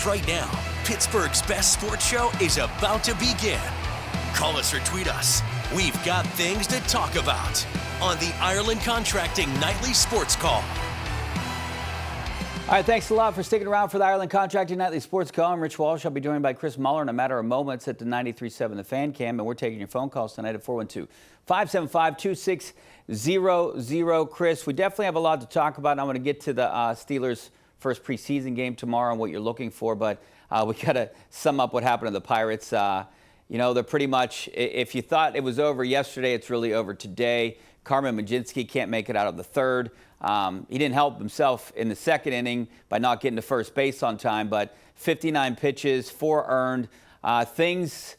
Right now, Pittsburgh's best sports show is about to begin. Call us or tweet us. We've got things to talk about on the Ireland Contracting Nightly Sports Call. All right, thanks a lot for sticking around for the Ireland Contracting Nightly Sports Call. I'm Rich Walsh. I'll be joined by Chris Mueller in a matter of moments at the 93.7 The Fan Cam, and we're taking your phone calls tonight at 412-575-2600. Chris, we definitely have a lot to talk about. I'm going to get to the Steelers' first preseason game tomorrow and what you're looking for, but we got to sum up what happened to the Pirates. They're pretty much, if you thought it was over yesterday, it's really over today. Carmen Majinski can't make it out of the third. He didn't help himself in the second inning by not getting to first base on time, but 59 pitches, 4 earned. Things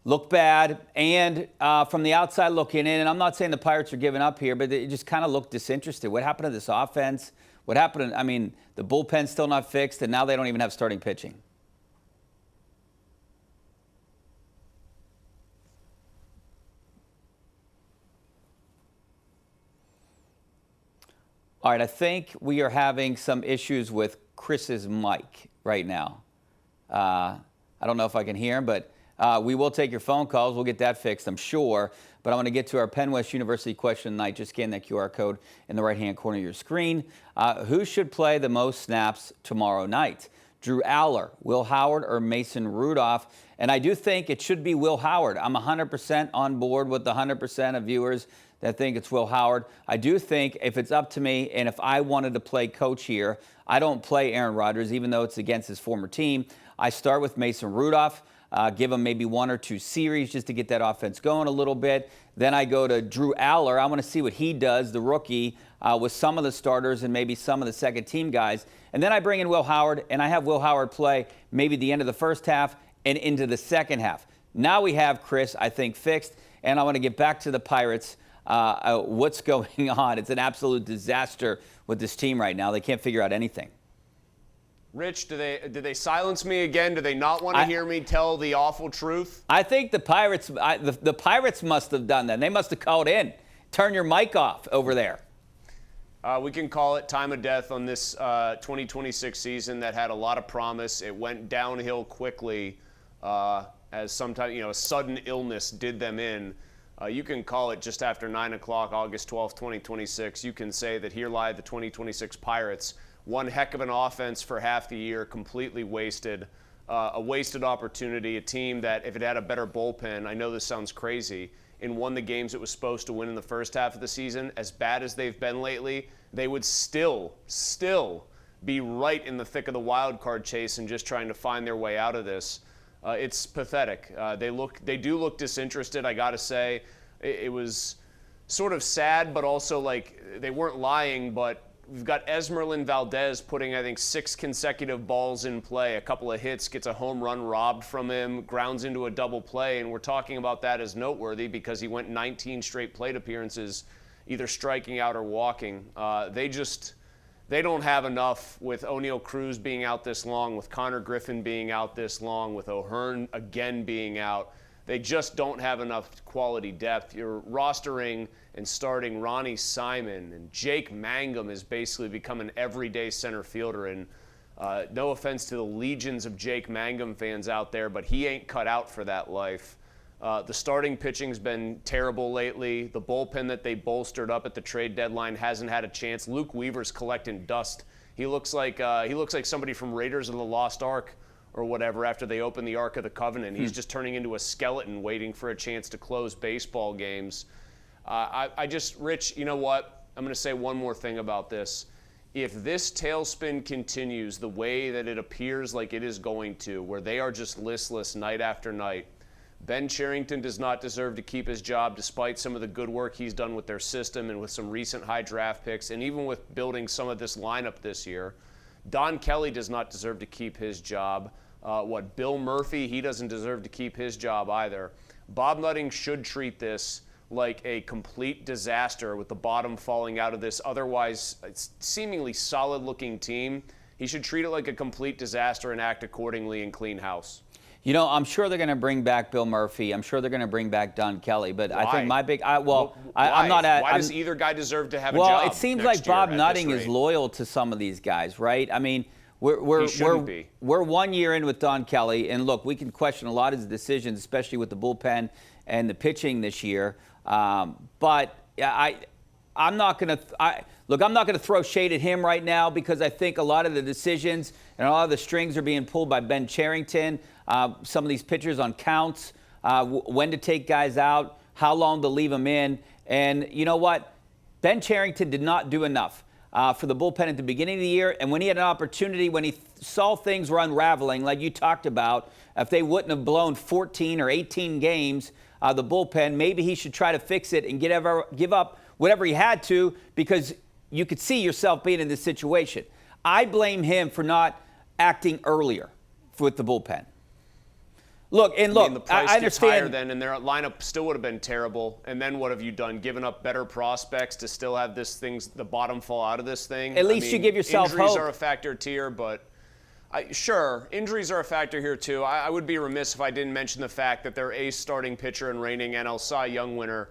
look bad, and from the outside looking in, and I'm not saying the Pirates are giving up here, but they just kind of look disinterested. What happened to this offense? What happened to, the bullpen's still not fixed, and now they don't even have starting pitching. All right, I think we are having some issues with Chris's mic right now. I don't know if I can hear him, but we will take your phone calls. We'll get that fixed, I'm sure. But I want to get to our Penn West University question tonight. Just scan that QR code in the right-hand corner of your screen. Who should play the most snaps tomorrow night? Drew Aller, Will Howard, or Mason Rudolph? And I do think it should be Will Howard. I'm 100% on board with the 100% of viewers that think it's Will Howard. I do think if it's up to me and if I wanted to play coach here, I don't play Aaron Rodgers, even though it's against his former team. I start with Mason Rudolph, give him maybe 1 or 2 series just to get that offense going a little bit. Then I go to Drew Aller. I want to see what he does, the rookie, with some of the starters and maybe some of the second-team guys. And then I bring in Will Howard, and I have Will Howard play maybe the end of the first half and into the second half. Now we have Chris, I think, fixed, and I want to get back to the Pirates. What's going on? It's an absolute disaster with this team right now. They can't figure out anything. Rich, did they silence me again? Do they not want to hear me tell the awful truth? I think the Pirates, the Pirates must have done that. They must have called in. Turn your mic off over there. We can call it time of death on this 2026 season that had a lot of promise. It went downhill quickly as sometimes, a sudden illness did them in. You can call it just after 9 o'clock, August 12th, 2026. You can say that here lie the 2026 Pirates. One heck of an offense for half the year, completely wasted. A wasted opportunity, a team that if it had a better bullpen, I know this sounds crazy, and won the games it was supposed to win in the first half of the season, as bad as they've been lately, they would still be right in the thick of the wild card chase and just trying to find their way out of this. It's pathetic. They do look disinterested, I got to say. It was sort of sad, but also like they weren't lying, but we've got Esmeralyn Valdez putting, I think, 6 consecutive balls in play, a couple of hits, gets a home run robbed from him, grounds into a double play, and we're talking about that as noteworthy because he went 19 straight plate appearances, either striking out or walking. They don't have enough with O'Neal Cruz being out this long, with Connor Griffin being out this long, with O'Hearn again being out. They just don't have enough quality depth. You're rostering and starting Ronnie Simon, and Jake Mangum has basically become an everyday center fielder. And no offense to the legions of Jake Mangum fans out there, but he ain't cut out for that life. The starting pitching's been terrible lately. The bullpen that they bolstered up at the trade deadline hasn't had a chance. Luke Weaver's collecting dust. He looks like somebody from Raiders of the Lost Ark or whatever after they open the Ark of the Covenant. He's just turning into a skeleton waiting for a chance to close baseball games. Rich, you know what? I'm going to say one more thing about this. If this tailspin continues the way that it appears like it is going to, where they are just listless night after night, Ben Cherington does not deserve to keep his job despite some of the good work he's done with their system and with some recent high draft picks and even with building some of this lineup this year. Don Kelly does not deserve to keep his job. Bill Murphy, he doesn't deserve to keep his job either. Bob Nutting should treat this like a complete disaster with the bottom falling out of this otherwise seemingly solid-looking team. He should treat it like a complete disaster and act accordingly and clean house. I'm sure they're going to bring back Bill Murphy. I'm sure they're going to bring back Don Kelly. But why? I think my big I'm not at. Why does either guy deserve to have a job? Well, it seems like Bob Nutting is loyal to some of these guys, right? He shouldn't be. We're 1 year in with Don Kelly, and look, we can question a lot of his decisions, especially with the bullpen and the pitching this year. But I'm not going to throw shade at him right now because I think a lot of the decisions and a lot of the strings are being pulled by Ben Cherington. Some of these pitchers on counts, when to take guys out, how long to leave them in. And you know what? Ben Cherington did not do enough for the bullpen at the beginning of the year. And when he had an opportunity, when he saw things were unraveling, like you talked about, if they wouldn't have blown 14 or 18 games, the bullpen, maybe he should try to fix it and give up whatever he had to, because you could see yourself being in this situation. I blame him for not acting earlier with the bullpen. Look, I mean, the price I gets understand. higher then, and their lineup still would have been terrible. And then what have you done? Given up better prospects to still have the bottom fall out of this thing? At least you give yourself injuries hope. Are a factor here, but sure, injuries are a factor here too. I would be remiss if I didn't mention the fact that their ace starting pitcher and reigning NL Cy Young winner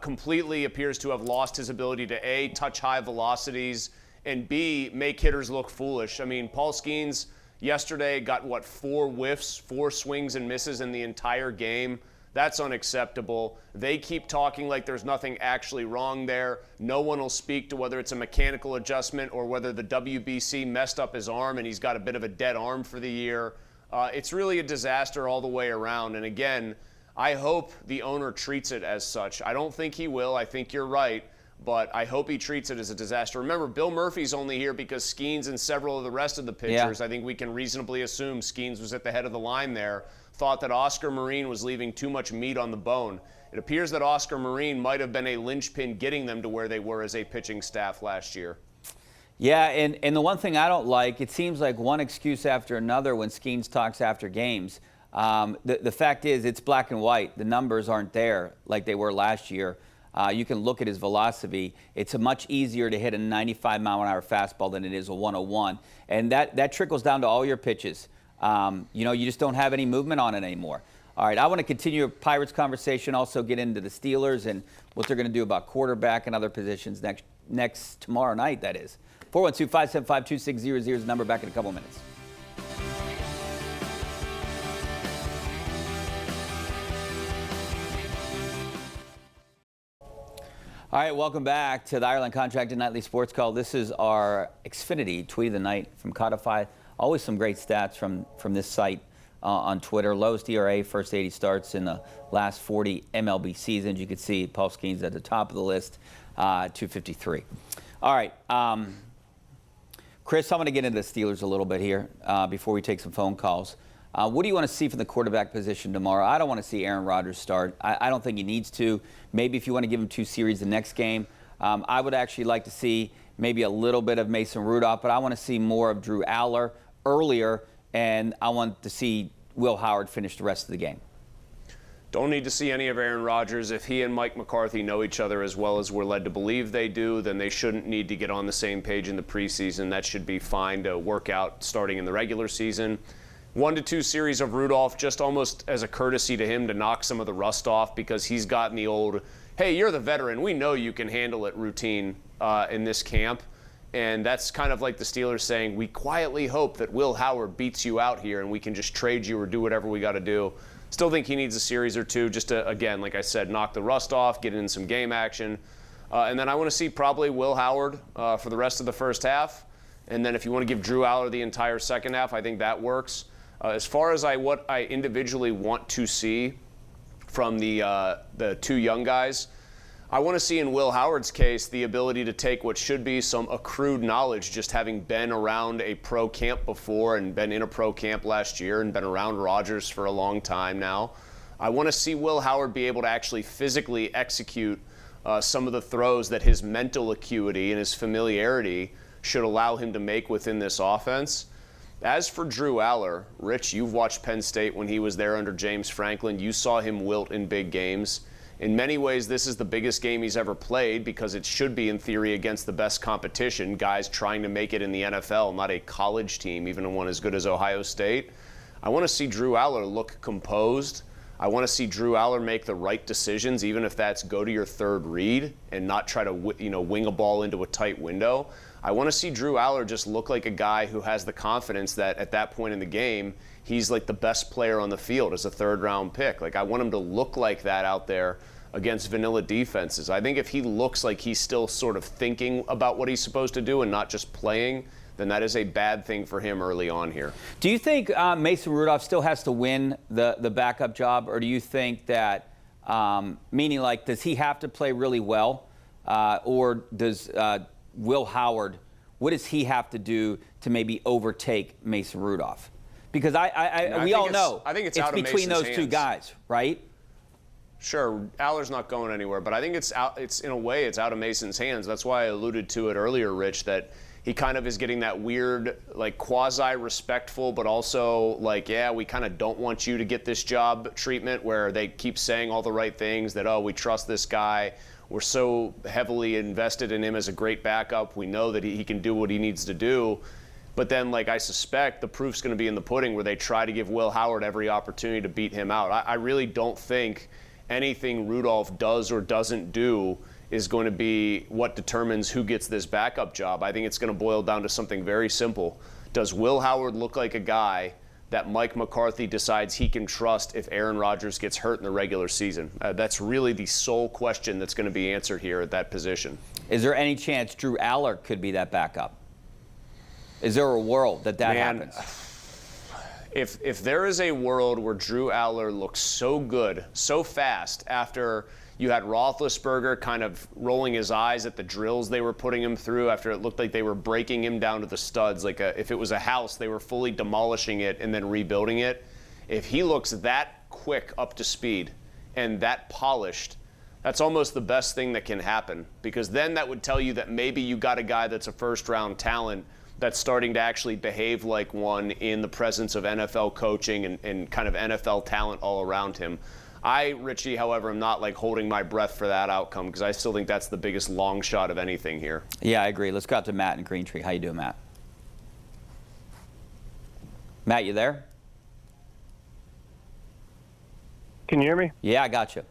completely appears to have lost his ability to A, touch high velocities, and B, make hitters look foolish. I mean, Paul Skeens yesterday got, 4 whiffs, 4 swings and misses in the entire game. That's unacceptable. They keep talking like there's nothing actually wrong there. No one will speak to whether it's a mechanical adjustment or whether the WBC messed up his arm and he's got a bit of a dead arm for the year. It's really a disaster all the way around. And again, I hope the owner treats it as such. I don't think he will. I think you're right. But I hope he treats it as a disaster. Remember, Bill Murphy's only here because Skeens and several of the rest of the pitchers, I think we can reasonably assume Skeens was at the head of the line there, thought that Oscar Marin was leaving too much meat on the bone. It appears that Oscar Marin might have been a linchpin getting them to where they were as a pitching staff last year. Yeah, and the one thing I don't like, it seems like one excuse after another when Skeens talks after games. The fact is, it's black and white. The numbers aren't there like they were last year. You can look at his velocity. It's much easier to hit a 95-mile-an-hour fastball than it is a 101. And that trickles down to all your pitches. You just don't have any movement on it anymore. All right, I want to continue a Pirates conversation, also get into the Steelers and what they're going to do about quarterback and other positions next tomorrow night, that is. 412-575-2600 is the number. Back in a couple minutes. All right, welcome back to the Ireland Contracted Nightly Sports Call. This is our Xfinity Tweet of the Night from Codify. Always some great stats from this site on Twitter. Lowest ERA, first 80 starts in the last 40 MLB seasons. You can see Paul Skeens at the top of the list, 253. All right, Chris, I'm going to get into the Steelers a little bit here before we take some phone calls. What do you want to see from the quarterback position tomorrow? I don't want to see Aaron Rodgers start. I don't think he needs to. Maybe if you want to give him 2 series the next game. I would actually like to see maybe a little bit of Mason Rudolph, but I want to see more of Drew Aller earlier, and I want to see Will Howard finish the rest of the game. Don't need to see any of Aaron Rodgers. If he and Mike McCarthy know each other as well as we're led to believe they do, then they shouldn't need to get on the same page in the preseason. That should be fine to work out starting in the regular season. 1 to 2 series of Rudolph, just almost as a courtesy to him to knock some of the rust off, because he's gotten the old, hey, you're the veteran, we know you can handle it routine in this camp. And that's kind of like the Steelers saying, we quietly hope that Will Howard beats you out here and we can just trade you or do whatever we got to do. Still think he needs a series or 2 just to, again, like I said, knock the rust off, get in some game action. And then I want to see probably Will Howard for the rest of the first half. And then if you want to give Drew Aller the entire second half, I think that works. As far as what I individually want to see from the 2 young guys, I want to see in Will Howard's case the ability to take what should be some accrued knowledge, just having been around a pro camp before and been in a pro camp last year and been around Rodgers for a long time now. I want to see Will Howard be able to actually physically execute some of the throws that his mental acuity and his familiarity should allow him to make within this offense. As for Drew Aller, Rich, you've watched Penn State when he was there under James Franklin. You saw him wilt in big games. In many ways, this is the biggest game he's ever played because it should be, in theory, against the best competition, guys trying to make it in the NFL, not a college team, even one as good as Ohio State. I want to see Drew Aller look composed. I want to see Drew Aller make the right decisions, even if that's go to your third read and not try to wing a ball into a tight window. I want to see Drew Aller just look like a guy who has the confidence that at that point in the game, he's like the best player on the field as a third-round pick. Like, I want him to look like that out there against vanilla defenses. I think if he looks like he's still sort of thinking about what he's supposed to do and not just playing, then that is a bad thing for him early on here. Do you think Mason Rudolph still has to win the backup job, or do you think that, meaning like, does he have to play really well, or does Will Howard, what does he have to do to maybe overtake Mason Rudolph? Because we all know I think it's out of between Mason's those two hands. guys, right? Sure, Aller's not going anywhere, but I think it's in a way it's out of Mason's hands. That's why I alluded to it earlier, Rich, that he kind of is getting that weird, like, quasi-respectful, but also like, yeah, we kind of don't want you to get this job treatment, where they keep saying all the right things, that, oh, we trust this guy. We're so heavily invested in him as a great backup. We know that he can do what he needs to do. But then, like, I suspect the proof's going to be in the pudding, where they try to give Will Howard every opportunity to beat him out. I really don't think anything Rudolph does or doesn't do is going to be what determines who gets this backup job. I think it's going to boil down to something very simple. Does Will Howard look like a guy that Mike McCarthy decides he can trust if Aaron Rodgers gets hurt in the regular season? That's really the sole question that's going to be answered here at that position. Is there any chance Drew Aller could be that backup? Is there a world that happens? If there is a world where Drew Aller looks so good, so fast, after you had Roethlisberger kind of rolling his eyes at the drills they were putting him through, after it looked like they were breaking him down to the studs, like if it was a house, they were fully demolishing it and then rebuilding it. If he looks that quick up to speed and that polished, that's almost the best thing that can happen, because then that would tell you that maybe you got a guy that's a first-round talent that's starting to actually behave like one in the presence of NFL coaching and kind of NFL talent all around him. Richie, however, am not like holding my breath for that outcome, because I still think that's the biggest long shot of anything here. Yeah, I agree. Let's go out to Matt in Green Tree. How you doing, Matt? Matt, you there? Can you hear me? Yeah, I got you.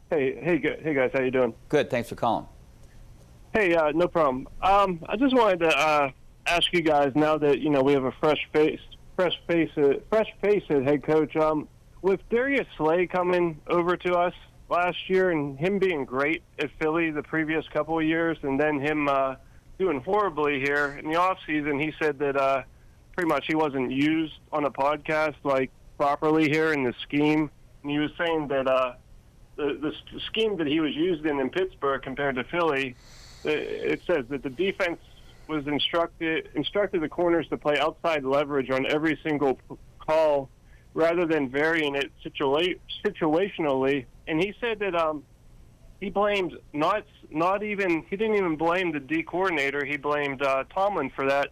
Hey guys, how you doing? Good. Thanks for calling. Hey, no problem. I just wanted to ask you guys, now that we have a fresh face at head coach. With Darius Slay coming over to us last year and him being great at Philly the previous couple of years, and then him doing horribly here in the offseason, he said that pretty much he wasn't used on a podcast like properly here in the scheme. And he was saying that the scheme that he was used in Pittsburgh compared to Philly, it says that the defense was instructed the corners to play outside leverage on every single call, rather than varying it situationally. And he said that he blamed he didn't even blame the D coordinator. He blamed Tomlin for that.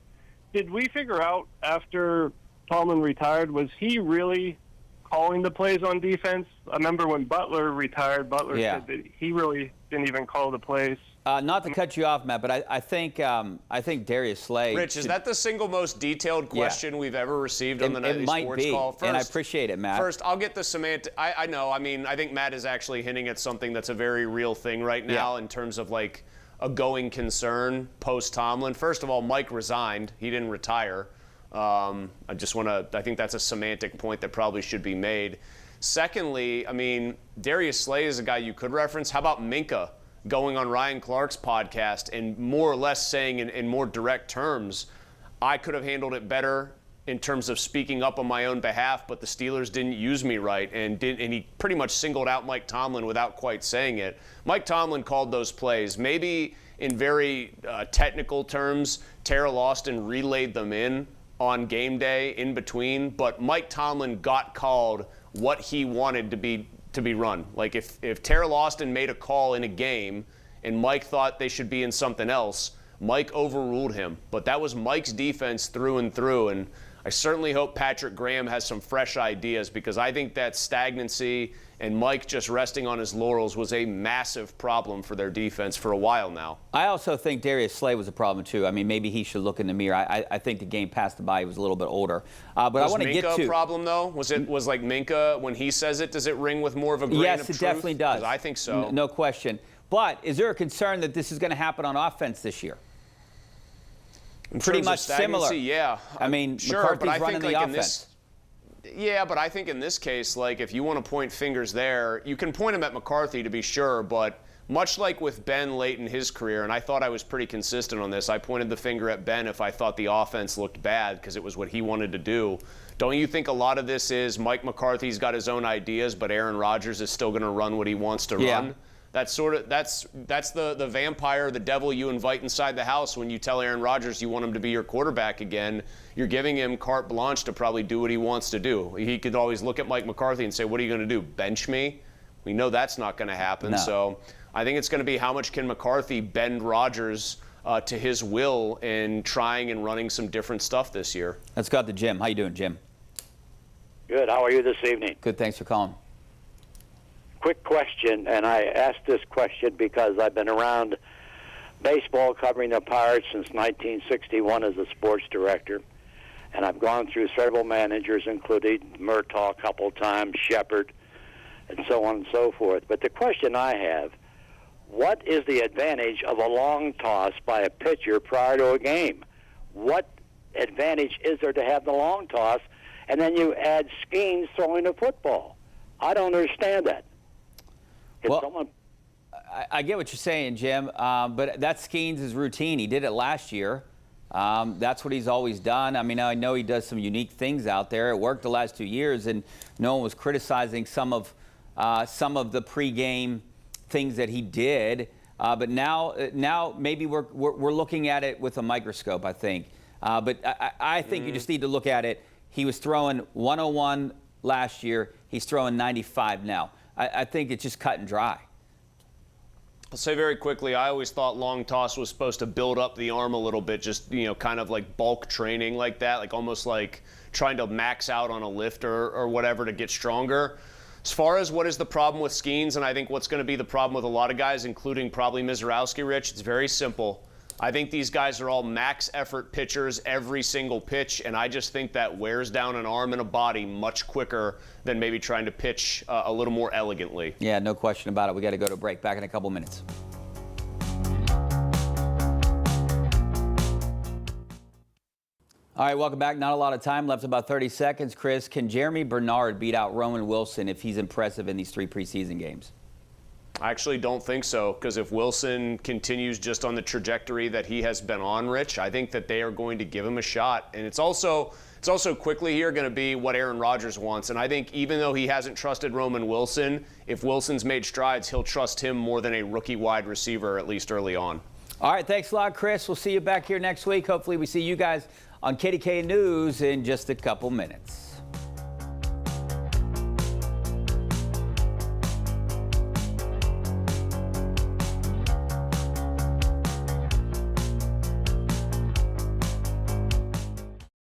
Did we figure out after Tomlin retired, was he really calling the plays on defense? I remember when Butler retired, said that he really didn't even call the plays. Not to cut you off, Matt, but I think Darius Slay. Rich, is that the single most detailed question we've ever received on the Nightly Sports Call? First, and I appreciate it, Matt. First, I'll get the semantic. I know. I mean, I think Matt is actually hinting at something that's a very real thing right now in terms of like a going concern post Tomlin. First of all, Mike resigned. He didn't retire. I think that's a semantic point that probably should be made. Secondly, I mean, Darius Slay is a guy you could reference. How about Minka going on Ryan Clark's podcast and more or less saying in more direct terms, I could have handled it better in terms of speaking up on my own behalf, but the Steelers didn't use me right, and he pretty much singled out Mike Tomlin without quite saying it. Mike Tomlin called those plays. Maybe in very technical terms, Terrell Austin relayed them in on game day in between, but Mike Tomlin got called what he wanted to be run. Like if Terrell Austin made a call in a game and Mike thought they should be in something else, Mike overruled him. But that was Mike's defense through and through, and I certainly hope Patrick Graham has some fresh ideas, because I think that stagnancy and Mike just resting on his laurels was a massive problem for their defense for a while now. I also think Darius Slay was a problem too. I mean, maybe he should look in the mirror. I think the game passed him by. He was a little bit older. But I want to get to. Was Minka a problem though? Was like Minka, when he says it, does it ring with more of a grain of truth? Yes, it definitely does. I think so. No question. But is there a concern that this is going to happen on offense this year? pretty much similar. Yeah. I mean, sure, McCarthy's but I running think, the like, offense. Yeah, but I think in this case, like, if you want to point fingers there, you can point them at McCarthy to be sure, but much like with Ben late in his career, and I thought I was pretty consistent on this, I pointed the finger at Ben if I thought the offense looked bad because it was what he wanted to do. Don't you think a lot of this is Mike McCarthy's got his own ideas, but Aaron Rodgers is still going to run what he wants to run? That's the vampire, the devil you invite inside the house when you tell Aaron Rodgers you want him to be your quarterback again. You're giving him carte blanche to probably do what he wants to do. He could always look at Mike McCarthy and say, what are you going to do, bench me? We know that's not going to happen. No. So I think it's going to be how much can McCarthy bend Rodgers to his will in trying and running some different stuff this year. Let's go out to Jim. How you doing, Jim? Good. How are you this evening? Good. Thanks for calling. Quick question, and I asked this question because I've been around baseball covering the Pirates since 1961 as a sports director, and I've gone through several managers, including Murtaugh a couple times, Shepard, and so on and so forth. But the question I have, what is the advantage of a long toss by a pitcher prior to a game? What advantage is there to have the long toss, and then you add Skeens throwing the football? I don't understand that. Well, I get what you're saying, Jim, but that's Skeens' routine. He did it last year. That's what he's always done. I mean, I know he does some unique things out there. It worked the last 2 years, and no one was criticizing some of the pregame things that he did. But now maybe we're looking at it with a microscope, I think. But I think you just need to look at it. He was throwing 101 last year. He's throwing 95 now. I think it's just cut and dry. I'll say very quickly, I always thought long toss was supposed to build up the arm a little bit, just, kind of like bulk training like that, like almost like trying to max out on a lift or whatever to get stronger. As far as what is the problem with Skeens, and I think what's going to be the problem with a lot of guys, including probably Mizorowski, Rich, it's very simple. I think these guys are all max effort pitchers every single pitch, and I just think that wears down an arm and a body much quicker than maybe trying to pitch a little more elegantly. Yeah, no question about it. We got to go to break. Back in a couple minutes. All right, welcome back. Not a lot of time left, about 30 seconds. Chris, can Jeremy Bernard beat out Roman Wilson if he's impressive in these 3 preseason games? I actually don't think so, because if Wilson continues just on the trajectory that he has been on, Rich, I think that they are going to give him a shot. And it's also quickly here going to be what Aaron Rodgers wants. And I think even though he hasn't trusted Roman Wilson, if Wilson's made strides, he'll trust him more than a rookie wide receiver, at least early on. All right, thanks a lot, Chris. We'll see you back here next week. Hopefully we see you guys on KDKA News in just a couple minutes.